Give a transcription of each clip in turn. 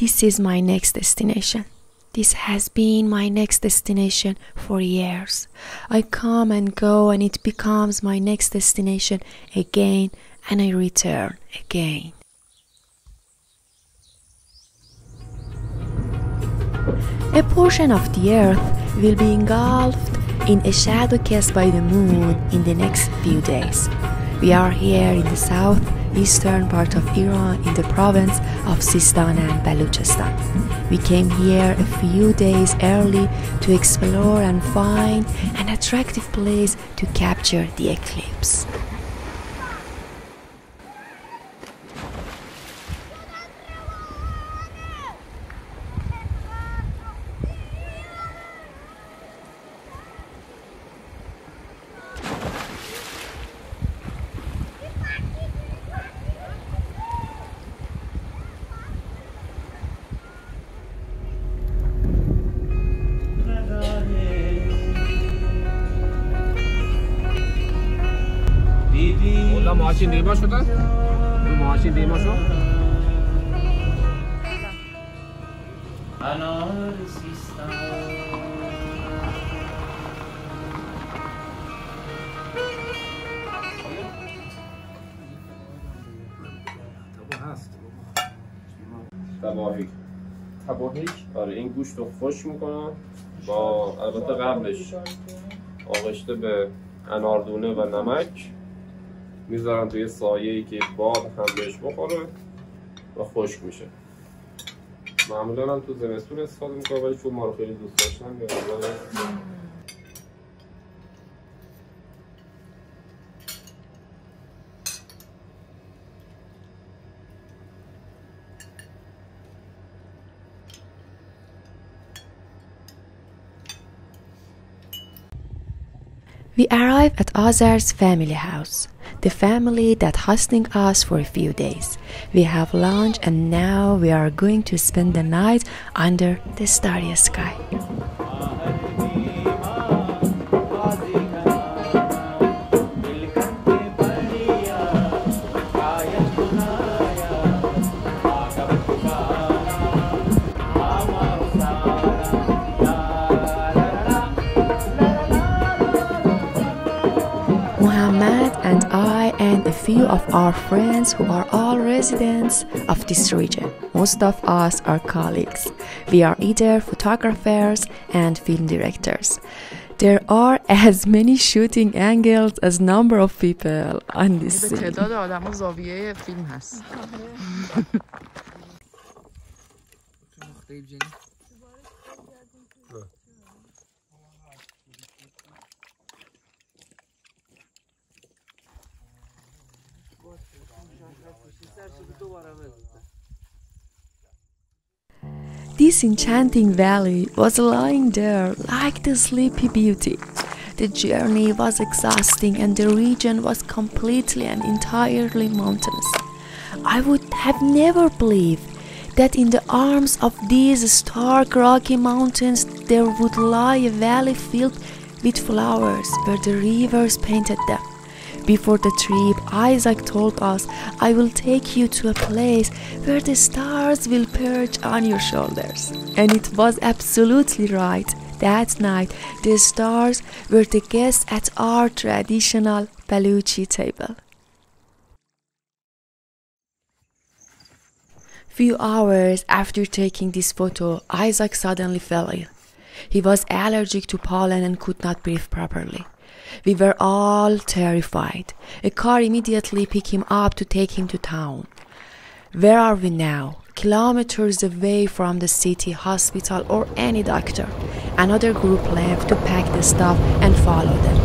This is my next destination. This has been my next destination for years. I come and go and it becomes my next destination again and I return again. A portion of the earth will be engulfed in a shadow cast by the moon in the next few days. We are here in the southeastern part of Iran in the province of Sistan and Baluchistan. We came here a few days early to explore and find an attractive place to capture the eclipse. ماشین دیما شده؟ ماشین دیما شد؟ تباهیک آره این گوشت رو خشک میکنن با البته قبلش آغشته به اناردونه و نمک میذارن توی سایه‌ای که باد هم بهش بخوره و خشک میشه. معمولا هم تو زمستون استفاده میکنم ولی چون ما رو خیلی دوست داشتن We arrive at Azar's family house, the family that hosting us for a few days. We have lunch and now we are going to spend the night under the starry sky. Muhammad and I and a few of our friends who are all residents of this region. Most of us are colleagues. We are either photographers and film directors. There are as many shooting angles as number of people on this scene. تعداد آدم‌ها زاویه فیلم هست. This enchanting valley was lying there like the Sleepy Beauty. The journey was exhausting and the region was completely and entirely mountainous. I would have never believed that in the arms of these stark rocky mountains there would lie a valley filled with flowers where the rivers painted them. Before the trip, Isaac told us, I will take you to a place where the stars will perch on your shoulders. And it was absolutely right. That night, the stars were the guests at our traditional Baluchi table. Few hours after taking this photo, Isaac suddenly fell ill. He was allergic to pollen and could not breathe properly. We were all terrified. A car immediately picked him up to take him to town. Where are we now? Kilometers away from the city, hospital, or any doctor. Another group left to pack the stuff and follow them.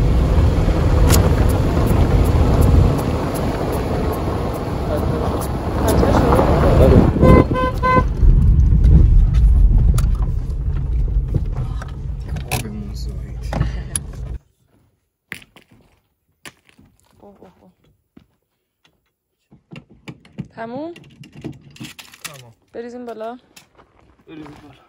تموم؟ تمام. بریزیم بالا؟ بریزیم بالا.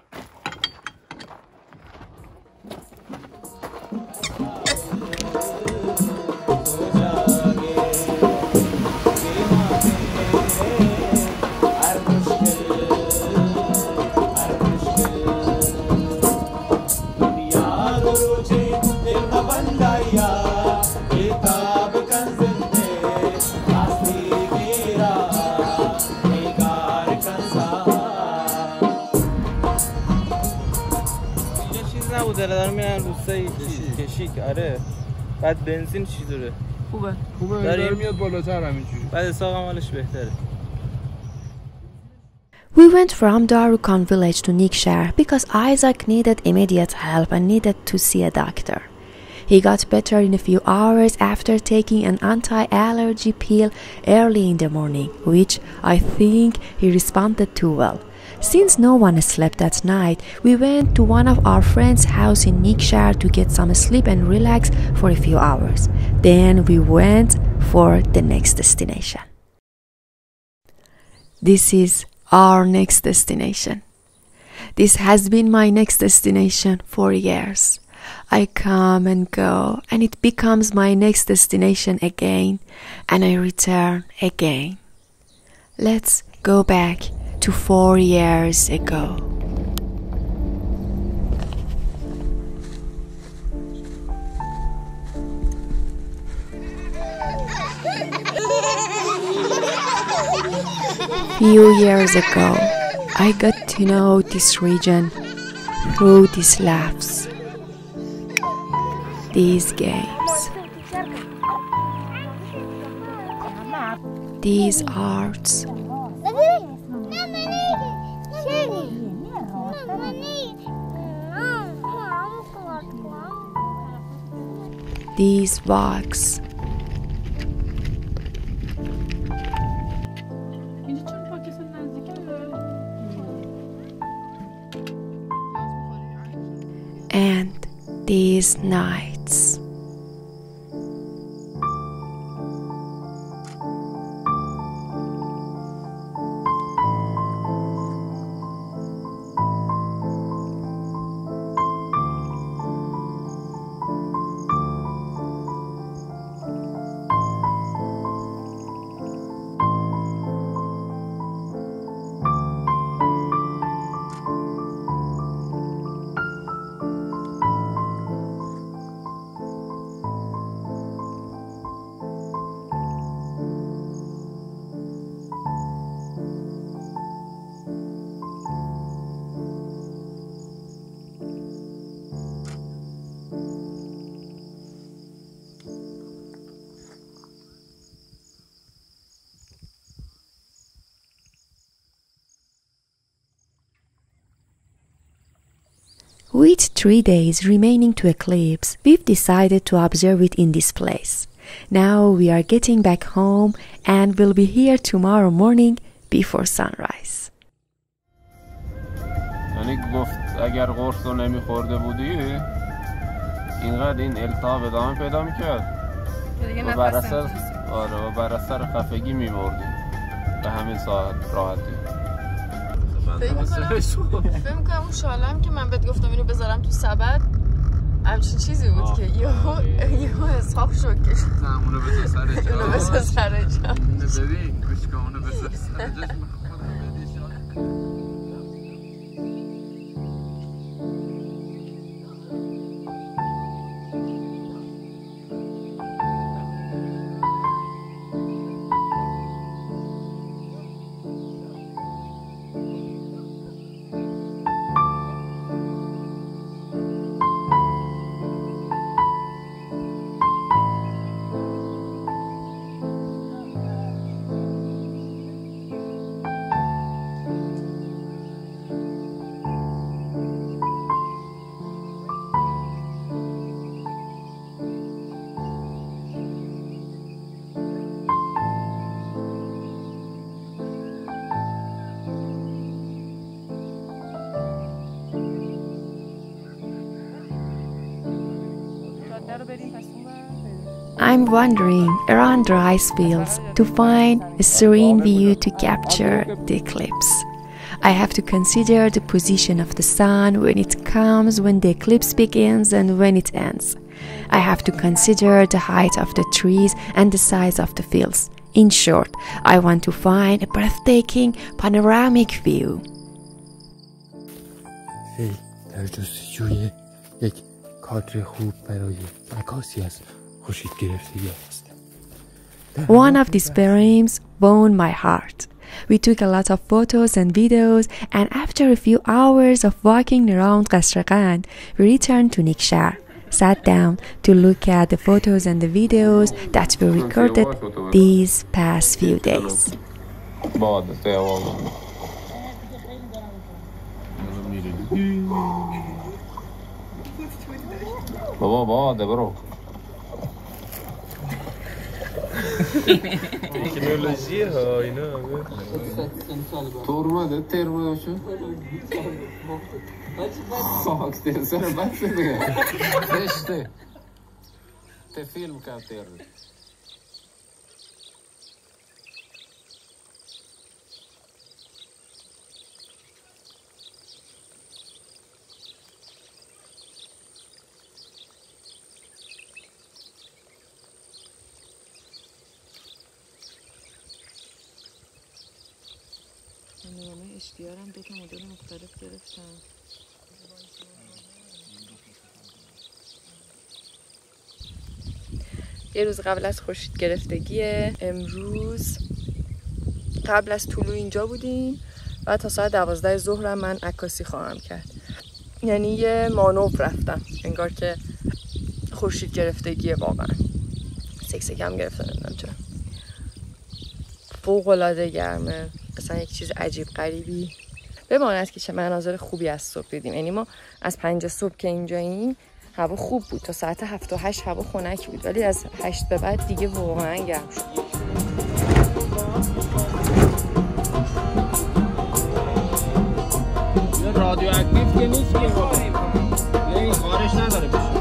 دارم میرن روستایی کشیک. آره بعد بنزین چطوره؟ خوبه داره میاد بالاتر همینجوری. بعد اساق هم حالش بهتره. We went from Darukan village to Nikshar because Isaac needed immediate help and needed to see a doctor. He got better in a few hours after taking an anti-allergy pill early in the morning, which I think he responded to well. Since no one slept that night, we went to one of our friends' house in Nikshar to get some sleep and relax for a few hours. Then we went for the next destination. This is our next destination. This has been my next destination for years. I come and go, and it becomes my next destination again, and I return again. Let's go back to 4 years ago. Few years ago, I got to know this region through these laughs, these games, these arts, these walks, and these nights. With 3 days remaining to eclipse, we've decided to observe it in this place. Now we are getting back home and will be here tomorrow morning before sunrise. یعنی گفت اگر قرص رو نمیخورده بودی اینقدر این التهاب ادامه پیدا میکرد و بر اثر خفگی میمردی به همین ساعت راحتی. فکر میکنم اون شالم که من بهت گفتم اینو بذارم تو سبد همچین چیزی بود که یهو اسحاق شد که اونو بذار سر جا. اونو بذار سر جا. ببین گوش کن اونو بذار سر جا. I'm wandering around the rice fields to find a serene view to capture the eclipse. I have to consider the position of the sun when it comes, when the eclipse begins and when it ends. I have to consider the height of the trees and the size of the fields. In short, I want to find a breathtaking panoramic view. در جستجوی یک کادر خوب برای عکاسی از خورشیدگرفتگی هستم. One of these poems won my heart. We took a lot of photos and videos, and after a few hours of walking around Qasr-e Qand, we returned to Nikshar, sat down to look at the photos and the videos that we recorded these past few days. تکنولوژی ها اینا تورمده ترمده شو خاک سر بس دیگه دشته te film ka terri نامه اشتیارم 2 تا مدل مختلف گرفتم. یه روز قبل از خورشید گرفتگی امروز قبل از طلوع اینجا بودیم و تا ساعت 12 ظهر من عکاسی خواهم کرد. یعنی یه مانور رفتم انگار که خورشید گرفتگیه. واقعا سکسکم گرفته نمیدونم چرا. فوق العاده گرمه، اصلا یک چیز عجیب غریبی. بماند که چه مناظر خوبی از صبح دیدیم. یعنی ما از 5 صبح که اینجاییم هوا خوب بود، تا ساعت 7 و 8 هوا خنک بود، ولی از 8 به بعد دیگه واقعا گرم شد. رادیو اکتیو که نیست که این خارش نداره بشه.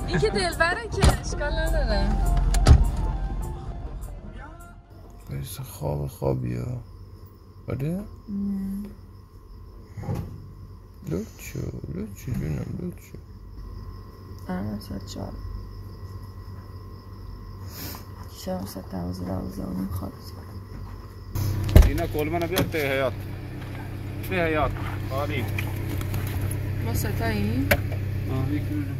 این که دلبره که اشکال نداره. مثل خوابی ها. آره؟ لوچو جونم لوچو. آره ساعت 4 شب ساعت 12 خوابید. اینا کل منو بیاد ته حیات. ته حیات. آری. ما ستاییم؟ یکی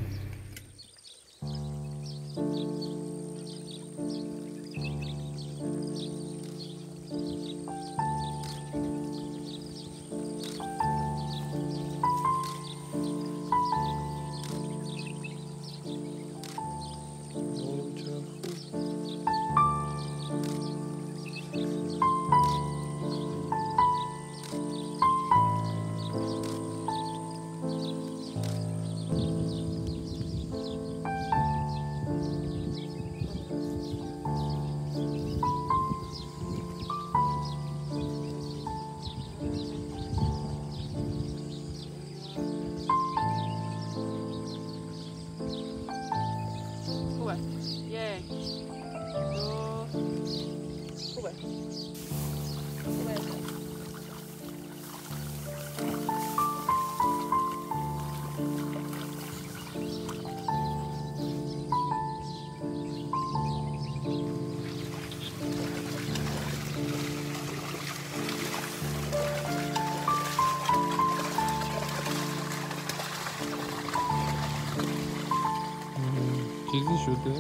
چیزی شده؟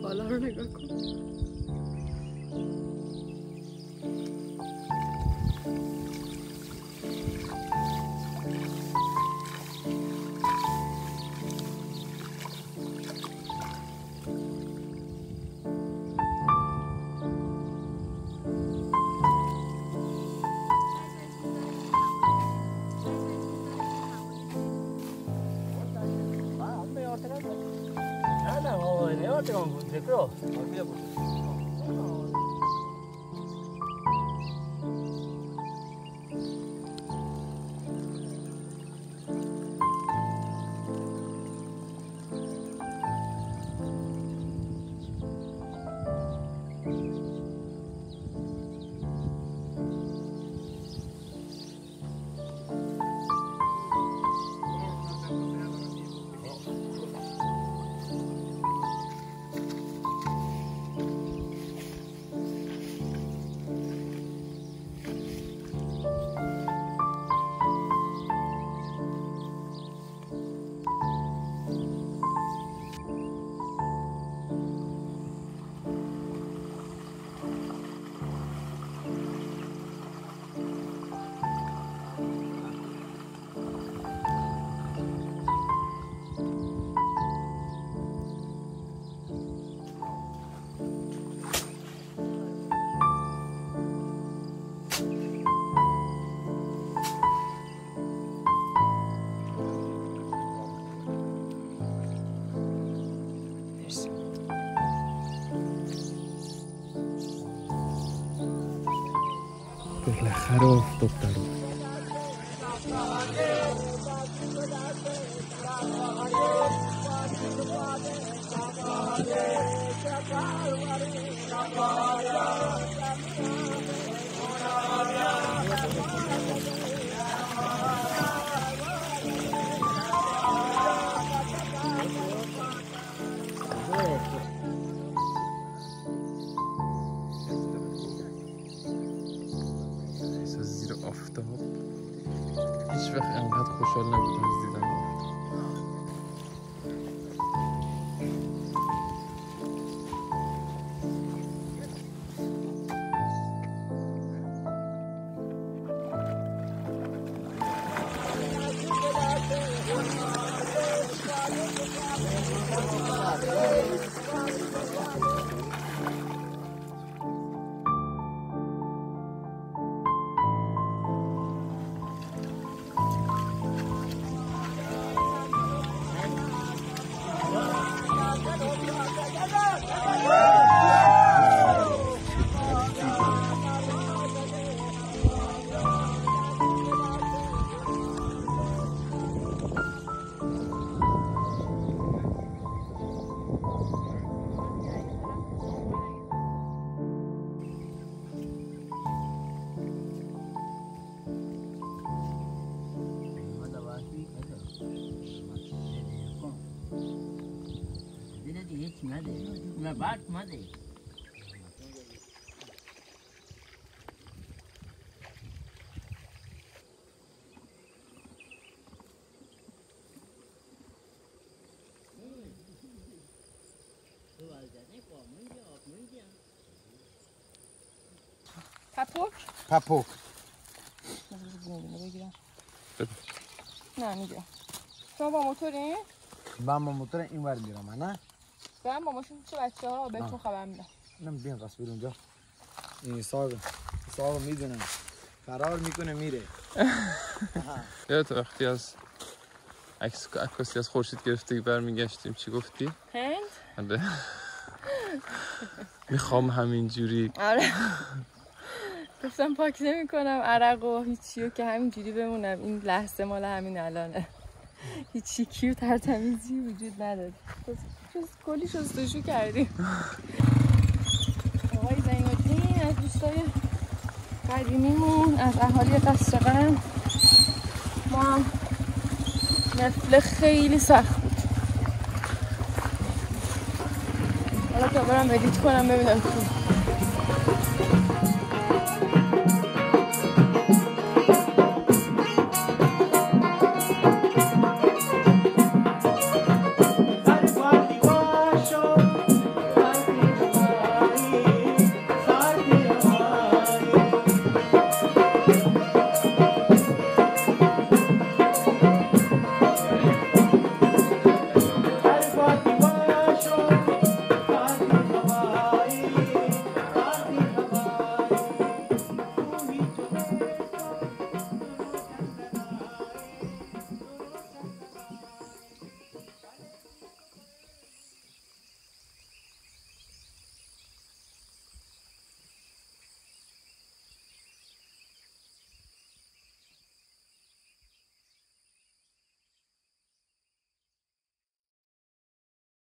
بالا رو نگاه کن. بالاخره آفتاب در اومد. زیر آفتاب هیچ وقت انقدر خوشحال نبودم از دیدن آفتاب. پپوک؟ پپوک. نه میگم. شما با موتورین؟ من با موتور این ور میرم نه؟ من با ماشین چه بچه ها بهتون خبر میدم. بیان قصد بیرون اونجا. این صاحب میدونم فرار میکنه میره. یادت وقتی از عکاسی از خورشیدگرفتگی برمیگشتیم چی گفتی؟ هند؟ آره. میخوام همینجوری. آره. گفتم پاک نمی کنم عرق و هیچیو که همینجوری بمونم. این لحظه مال همین الانه. هیچی کیو ترتمیزی وجود نداره. کلی شستشو کردیم. آقای زین‌الدین از دوستای قدیمیمون از اهالی قصر قند. ما هم نفله خیلی سخت بود. حالا تا برم ادیت کنم ببینم